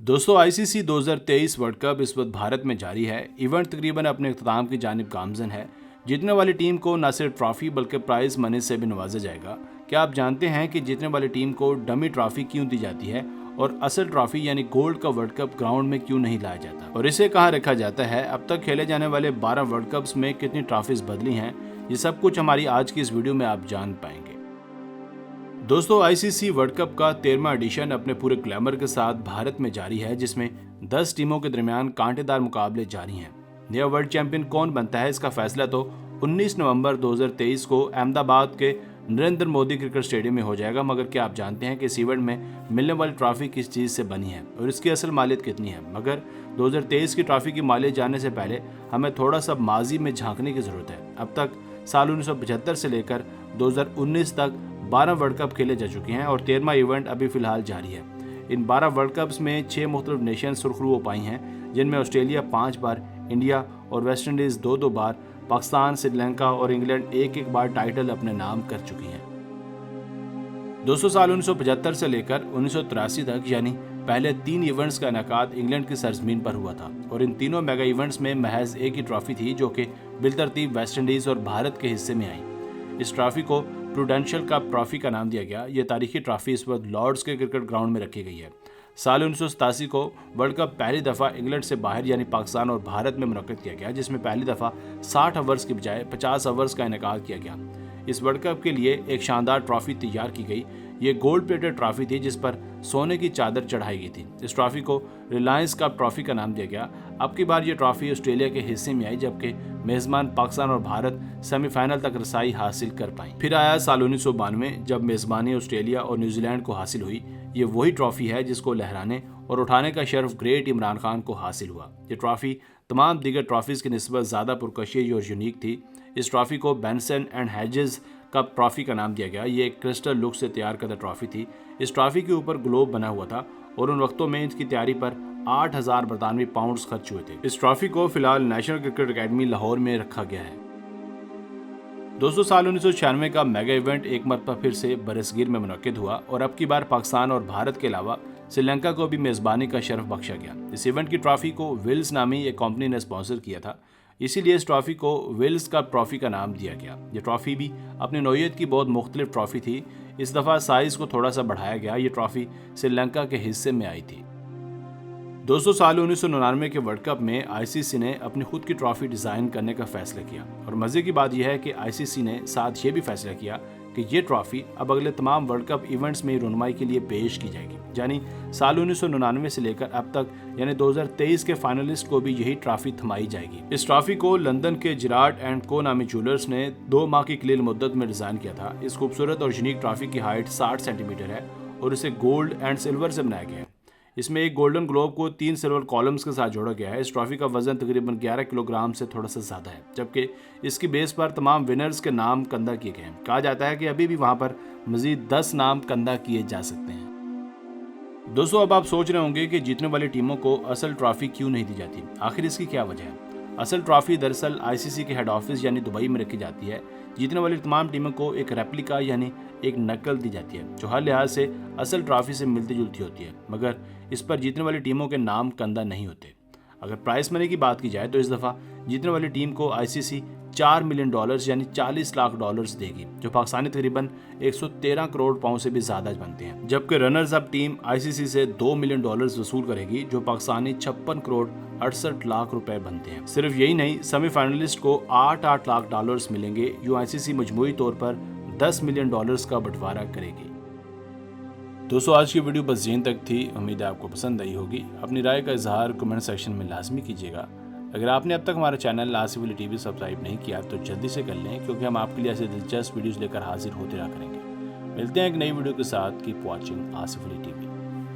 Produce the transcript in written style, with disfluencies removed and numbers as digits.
दोस्तों ICC 2023 world cup इस वक्त भारत में जारी है। इवेंट तकरीबन अपने इख्तिताम की जानिब गामजन है। जीतने वाली टीम को न सिर्फ ट्रॉफी बल्कि प्राइज मनी से भी नवाजा जाएगा। क्या आप जानते हैं कि जीतने वाली टीम को डमी ट्रॉफी क्यों दी जाती है और असल ट्रॉफी यानी गोल्ड का वर्ल्ड कप ग्राउंड में क्यों नहीं लाया जाता और इसे कहाँ रखा जाता है? अब तक खेले जाने वाले 12 वर्ल्ड कप्स में कितनी ट्रॉफीज बदली हैं, ये सब कुछ हमारी आज की इस वीडियो में आप जान पाएंगे। दोस्तों आईसीसी वर्ल्ड कप का 13वां एडिशन अपने पूरे ग्लैमर के साथ भारत में जारी है, जिसमें 10 टीमों के दरमियान कांटेदार मुकाबले जारी हैं। नया वर्ल्ड चैंपियन कौन बनता है, इसका फैसला तो 19 नवंबर 2023 को अहमदाबाद के नरेंद्र मोदी क्रिकेट स्टेडियम में हो जाएगा। मगर क्या आप जानते हैं कि इस इवेंट में मिलने वाली ट्रॉफी किस चीज़ से बनी है और इसकी असल मालियत कितनी है? मगर 2023 की ट्रॉफी की मालियत जानने से पहले हमें थोड़ा सा माजी में झांकने की ज़रूरत है। अब तक साल 1975 से लेकर 2019 तक 12 वर्ल्ड कप खेले जा चुके हैं और 13वां इवेंट अभी फिलहाल जारी है। इन 12 वर्ल्ड कप्स में 6 मुख्तलिफ नेशन सुर्खरू पाई हैं, जिनमें ऑस्ट्रेलिया 5 बार, इंडिया और वेस्ट इंडीज़ 2-2 बार, पाकिस्तान, श्रीलंका और इंग्लैंड एक बार टाइटल अपने नाम कर चुकी हैं। 200 साल 1975 से लेकर 1983 तक यानी पहले 3 इवेंट्स का इनेकाद इंग्लैंड की सरजमीन पर हुआ था और इन तीनों मेगा इवेंट्स में महज एक ही ट्रॉफी थी, जो कि बिलतरतीब वेस्ट इंडीज़ और भारत के हिस्से में आई। इस ट्रॉफी को प्रूडेंशियल कप ट्रॉफी का नाम दिया गया। ये तारीखी ट्रॉफी इस वक्त लॉर्ड्स के क्रिकेट ग्राउंड में रखी गई है। साल 1987 को वर्ल्ड कप पहली दफ़ा इंग्लैंड से बाहर यानी पाकिस्तान और भारत में मुनक्किद किया गया, जिसमें पहली दफ़ा 60 ओवर्स की बजाय 50 ओवर्स का इनेकाद किया गया। इस वर्ल्ड कप के लिए एक शानदार ट्रॉफी तैयार की गई। ये गोल्ड प्लेटेड ट्रॉफी थी जिस पर सोने की चादर चढ़ाई गई थी। इस ट्रॉफी को रिलायंस कप ट्रॉफी का नाम दिया गया। अब की बार ये ट्रॉफी ऑस्ट्रेलिया के हिस्से में आई, जबकि मेज़बान पाकिस्तान और भारत सेमीफाइनल तक रसाई हासिल कर पाई। फिर आया साल 1992 जब मेज़बानी ऑस्ट्रेलिया और न्यूजीलैंड को हासिल हुई। ये वही ट्रॉफी है जिसको लहराने और उठाने का शर्फ ग्रेट इमरान खान को हासिल हुआ। ये ट्रॉफी तमाम दीगर ट्रॉफीज़ की निस्बत ज़्यादा पुरकशिश और यूनिक थी। इस ट्रॉफी को Benson and hedges cup trophy का नाम दिया गया। ये एक क्रिस्टल लुक से तैयार करदा ट्रॉफी थी। इस ट्रॉफी के ऊपर ग्लोब बना हुआ था और उन वक्तों में इसकी तैयारी पर 8,000 बरतानवी पाउंड्स खर्च हुए थे। इस ट्रॉफी को फिलहाल नेशनल क्रिकेट अकेडमी लाहौर में रखा गया है। 200 साल 1996 का मेगा इवेंट एक मरतबा फिर से बरसगीर में मुनक्किद हुआ और अब की बार पाकिस्तान और भारत के अलावा श्रीलंका को भी मेज़बानी का शर्फ बख्शा गया। इस इवेंट की ट्रॉफी को विल्स नामी एक कंपनी ने स्पॉन्सर किया था, इसीलिए इस ट्रॉफी को विल्स कप ट्रॉफी का नाम दिया गया। ये ट्रॉफी भी अपनी नौइयत की बहुत मुख्तलिफ ट्रॉफी थी। इस दफ़ा साइज़ को थोड़ा सा बढ़ाया गया। ये ट्रॉफी श्रीलंका के हिस्से में आई थी। 200 साल 1999 के वर्ल्ड कप में आईसीसी ने अपनी खुद की ट्रॉफी डिज़ाइन करने का फैसला किया और मज़े की बात यह है कि आईसीसी ने साथ ये भी फैसला किया कि ये ट्रॉफी अब अगले तमाम वर्ल्ड कप इवेंट्स में रुनमाई के लिए पेश की जाएगी। यानी साल 1999 से लेकर अब तक यानी 2023 के फाइनलिस्ट को भी यही ट्रॉफी थमाई जाएगी। इस ट्रॉफी को लंदन के जिराड एंड को नामी ज्वेलर्स ने 2 माह की कलील मुद्दत में डिज़ाइन किया था। इस खूबसूरत और यूनिक ट्रॉफी की हाइट 60 सेंटीमीटर है और इसे गोल्ड एंड सिल्वर से बनाया गया है। इसमें एक गोल्डन ग्लोब को 3 सिल्वर कॉलम्स के साथ जोड़ा गया है। इस ट्रॉफी का वजन तकरीबन 11 किलोग्राम से थोड़ा सा ज़्यादा है, जबकि इसकी बेस पर तमाम विनर्स के नाम कंधा किए गए हैं। कहा जाता है कि अभी भी वहाँ पर मजीद 10 नाम कंधा किए जा सकते हैं। दोस्तों अब आप सोच रहे होंगे कि जीतने वाली टीमों को असल ट्रॉफी क्यों नहीं दी जाती, आखिर इसकी क्या वजह है? असल ट्रॉफी दरअसल आईसीसी के हेड ऑफिस यानी दुबई में रखी जाती है। जीतने वाली तमाम टीमों को एक रेप्लिका यानी एक नकल दी जाती है, जो हर लिहाज से असल ट्रॉफी से मिलती जुलती होती है, मगर इस पर जीतने वाली टीमों के नाम कंधा नहीं होते। अगर प्राइस मनी की बात की जाए तो इस दफ़ा जीतने वाली टीम को आईसीसी $4 मिलियन यानी $40 लाख देगी, जो पाकिस्तानी तकरीबन 113 करोड़ पाउंड से भी ज़्यादा बनते हैं। जबकि रनर्स अप टीम आईसीसी से $2 मिलियन वसूल करेगी, जो पाकिस्तानी 56 करोड़ 68 लाख रुपए बनते हैं। सिर्फ यही नहीं, सेमीफाइनलिस्ट को $8 लाख मिलेंगे। यूं आईसीसी मजमूई तौर पर $10 मिलियन का बंटवारा करेगी। दोस्तों आज की वीडियो बस यहीं तक थी। उम्मीद है आपको पसंद आई होगी। अपनी राय का इजहार कमेंट सेक्शन में लाजमी कीजिएगा। अगर आपने अब तक हमारा channel Asif Ali TV subscribe नहीं किया तो जल्दी से कर लें, क्योंकि हम आपके लिए ऐसे दिलचस्प वीडियोस लेकर हाजिर होते रहा करेंगे। मिलते हैं एक नई वीडियो के साथ। Keep watching Asif Ali TV.